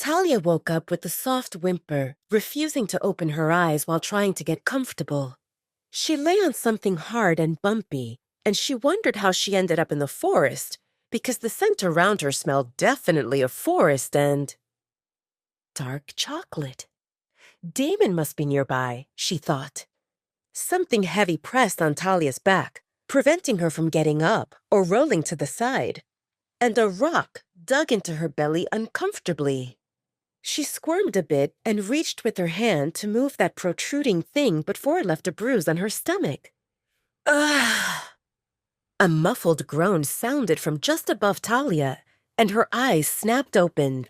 Talia woke up with a soft whimper, refusing to open her eyes while trying to get comfortable. She lay on something hard and bumpy, and she wondered how she ended up in the forest, because the scent around her smelled definitely of forest and dark chocolate. Damon must be nearby, she thought. Something heavy pressed on Talia's back, preventing her from getting up or rolling to the side, and a rock dug into her belly uncomfortably. She squirmed a bit and reached with her hand to move that protruding thing before it left a bruise on her stomach. Ugh! A muffled groan sounded from just above Talia, and her eyes snapped open.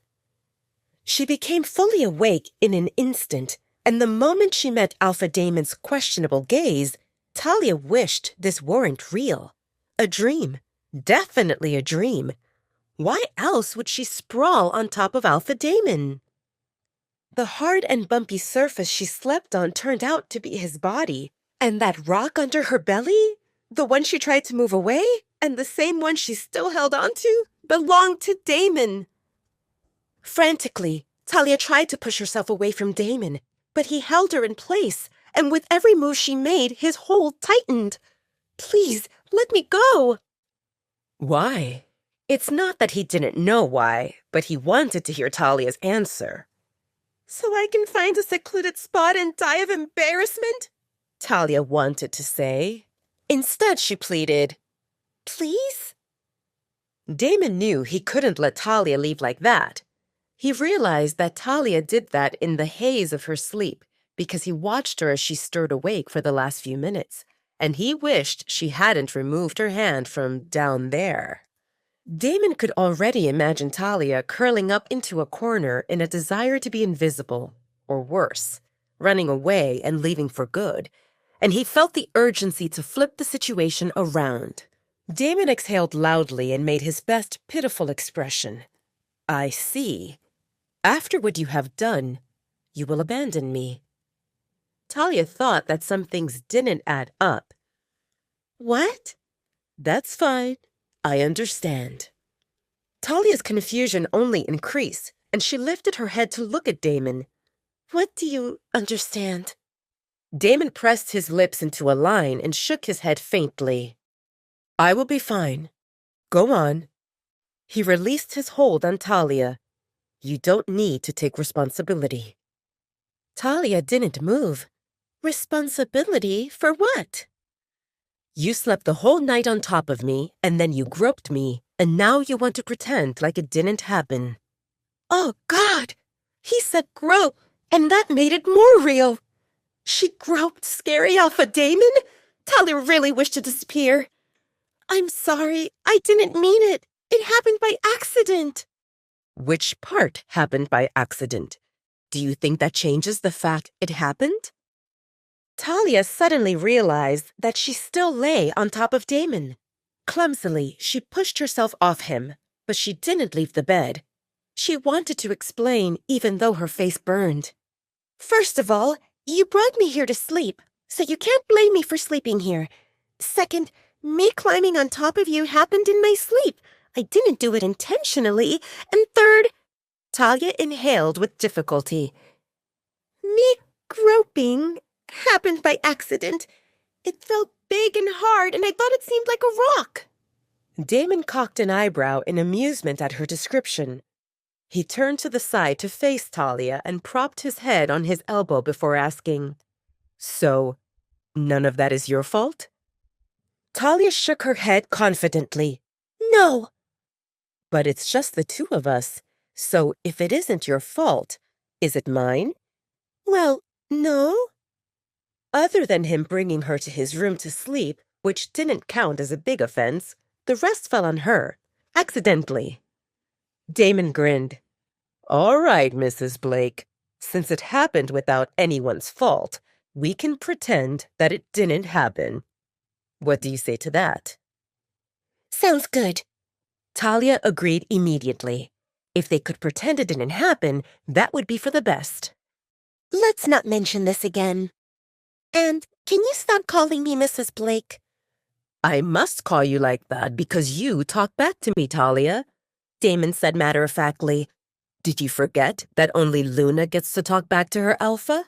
She became fully awake in an instant, and the moment she met Alpha Damon's questionable gaze, Talia wished this weren't real. A dream. Definitely a dream. Why else would she sprawl on top of Alpha Damon? The hard and bumpy surface she slept on turned out to be his body, and that rock under her belly, the one she tried to move away, and the same one she still held onto, belonged to Damon. Frantically, Talia tried to push herself away from Damon, but he held her in place, and with every move she made, his hold tightened. Please, let me go. Why? It's not that he didn't know why, but he wanted to hear Talia's answer. So I can find a secluded spot and die of embarrassment? Talia wanted to say. Instead, she pleaded, Please? Damon knew he couldn't let Talia leave like that. He realized that Talia did that in the haze of her sleep because he watched her as she stirred awake for the last few minutes, and he wished she hadn't removed her hand from down there. Damon could already imagine Talia curling up into a corner in a desire to be invisible, or worse, running away and leaving for good, and he felt the urgency to flip the situation around. Damon exhaled loudly and made his best pitiful expression. I see. After what you have done, you will abandon me. Talia thought that some things didn't add up. What? That's fine. I understand. Talia's confusion only increased, and she lifted her head to look at Damon. What do you understand? Damon pressed his lips into a line and shook his head faintly. I will be fine. Go on. He released his hold on Talia. You don't need to take responsibility. Talia didn't move. Responsibility for what? You slept the whole night on top of me, and then you groped me, and now you want to pretend like it didn't happen. Oh, God! He said grope, and that made it more real. She groped scary Alpha Damon? Talia really wished to disappear. I'm sorry, I didn't mean it. It happened by accident. Which part happened by accident? Do you think that changes the fact it happened? Talia suddenly realized that she still lay on top of Damon. Clumsily, she pushed herself off him, but she didn't leave the bed. She wanted to explain even though her face burned. First of all, you brought me here to sleep, so you can't blame me for sleeping here. Second, me climbing on top of you happened in my sleep. I didn't do it intentionally. And third, Talia inhaled with difficulty. Me groping happened by accident. It felt big and hard, and I thought it seemed like a rock. Damon cocked an eyebrow in amusement at her description. He turned to the side to face Talia and propped his head on his elbow before asking, So, none of that is your fault? Talia shook her head confidently. No. But it's just the two of us, so if it isn't your fault, is it mine? Well, no. Other than him bringing her to his room to sleep, which didn't count as a big offense, the rest fell on her, accidentally. Damon grinned. All right, Mrs. Blake. Since it happened without anyone's fault, we can pretend that it didn't happen. What do you say to that? Sounds good. Talia agreed immediately. If they could pretend it didn't happen, that would be for the best. Let's not mention this again. And can you stop calling me Mrs. Blake? I must call you like that because you talk back to me, Talia, Damon said matter-of-factly. Did you forget that only Luna gets to talk back to her alpha?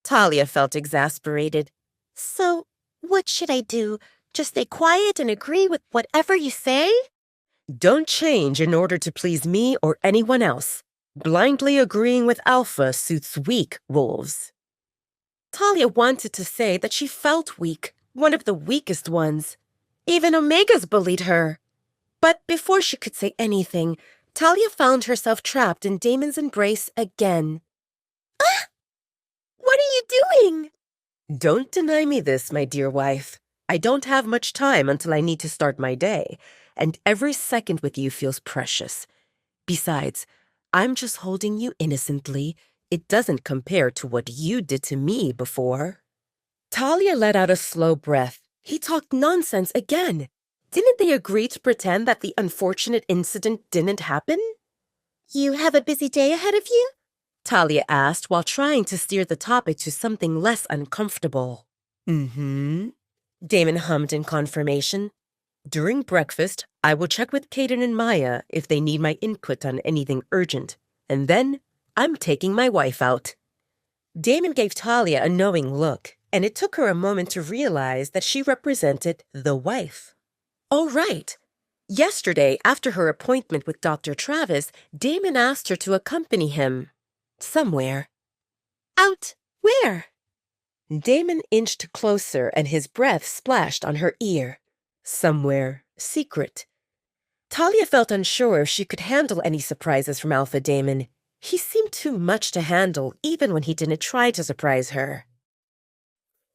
Talia felt exasperated. So, what should I do? Just stay quiet and agree with whatever you say? Don't change in order to please me or anyone else. Blindly agreeing with Alpha suits weak wolves. Talia wanted to say that she felt weak, one of the weakest ones. Even Omegas bullied her. But before she could say anything, Talia found herself trapped in Damon's embrace again. Ah! What are you doing? Don't deny me this, my dear wife. I don't have much time until I need to start my day, and every second with you feels precious. Besides, I'm just holding you innocently. It doesn't compare to what you did to me before. Talia let out a slow breath. He talked nonsense again. Didn't they agree to pretend that the unfortunate incident didn't happen? You have a busy day ahead of you? Talia asked while trying to steer the topic to something less uncomfortable. Mm-hmm. Damon hummed in confirmation. During breakfast, I will check with Kaden and Maya if they need my input on anything urgent. And then, I'm taking my wife out. Damon gave Talia a knowing look, and it took her a moment to realize that she represented the wife. Oh, right. Yesterday, after her appointment with Dr. Travis, Damon asked her to accompany him. Somewhere. Out where? Damon inched closer and his breath splashed on her ear. Somewhere secret. Talia felt unsure if she could handle any surprises from Alpha Damon. He seemed too much to handle even when he didn't try to surprise her.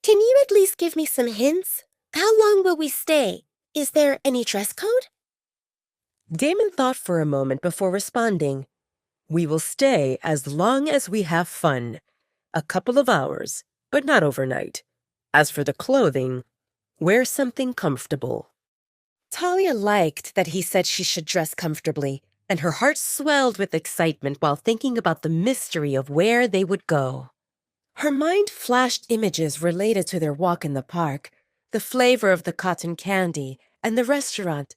Can you at least give me some hints? How long will we stay? Is there any dress code? Damon thought for a moment before responding. We will stay as long as we have fun. A couple of hours, but not overnight. As for the clothing, wear something comfortable. Talia liked that he said she should dress comfortably, and her heart swelled with excitement while thinking about the mystery of where they would go. Her mind flashed images related to their walk in the park, the flavor of the cotton candy, and the restaurant.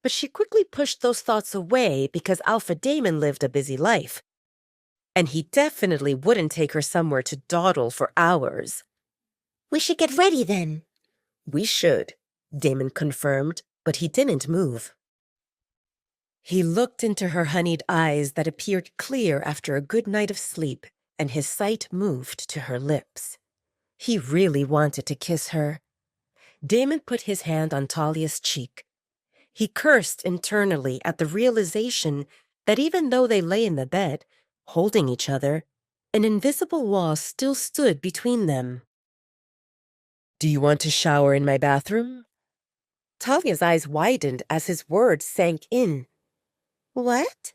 But she quickly pushed those thoughts away because Alpha Damon lived a busy life. And he definitely wouldn't take her somewhere to dawdle for hours. We should get ready then. We should, Damon confirmed, but he didn't move. He looked into her honeyed eyes that appeared clear after a good night of sleep, and his sight moved to her lips. He really wanted to kiss her. Damon put his hand on Talia's cheek. He cursed internally at the realization that even though they lay in the bed, holding each other, an invisible wall still stood between them. Do you want to shower in my bathroom? Talia's eyes widened as his words sank in. What?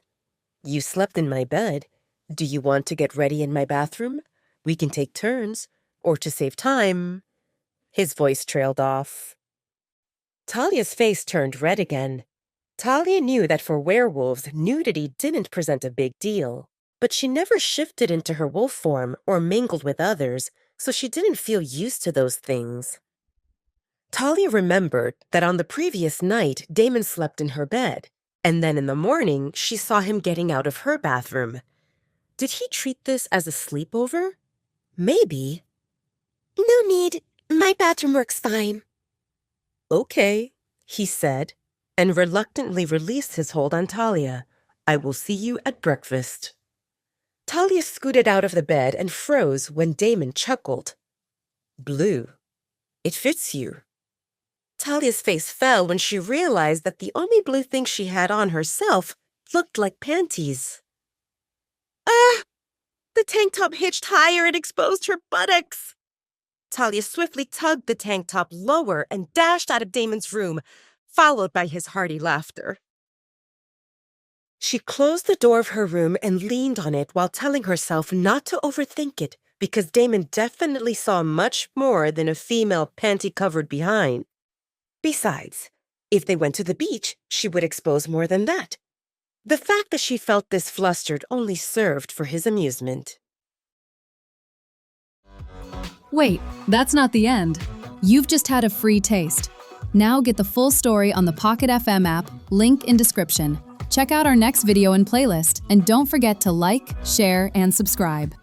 You slept in my bed. Do you want to get ready in my bathroom? We can take turns, or to save time. His voice trailed off. Talia's face turned red again. Talia knew that for werewolves, nudity didn't present a big deal, but she never shifted into her wolf form or mingled with others, so she didn't feel used to those things. Talia remembered that on the previous night, Damon slept in her bed, and then in the morning, she saw him getting out of her bathroom. Did he treat this as a sleepover? Maybe. No need. My bathroom works fine. Okay, he said, and reluctantly released his hold on Talia. I will see you at breakfast. Talia scooted out of the bed and froze when Damon chuckled. Blue. It fits you. Talia's face fell when she realized that the only blue thing she had on herself looked like panties. Ah! The tank top hitched higher and exposed her buttocks. Talia swiftly tugged the tank top lower and dashed out of Damon's room, followed by his hearty laughter. She closed the door of her room and leaned on it while telling herself not to overthink it, because Damon definitely saw much more than a female panty-covered behind. Besides, if they went to the beach, she would expose more than that. The fact that she felt this flustered only served for his amusement. Wait, that's not the end. You've just had a free taste. Now get the full story on the Pocket FM app, link in description. Check out our next video and playlist, and don't forget to like, share, and subscribe.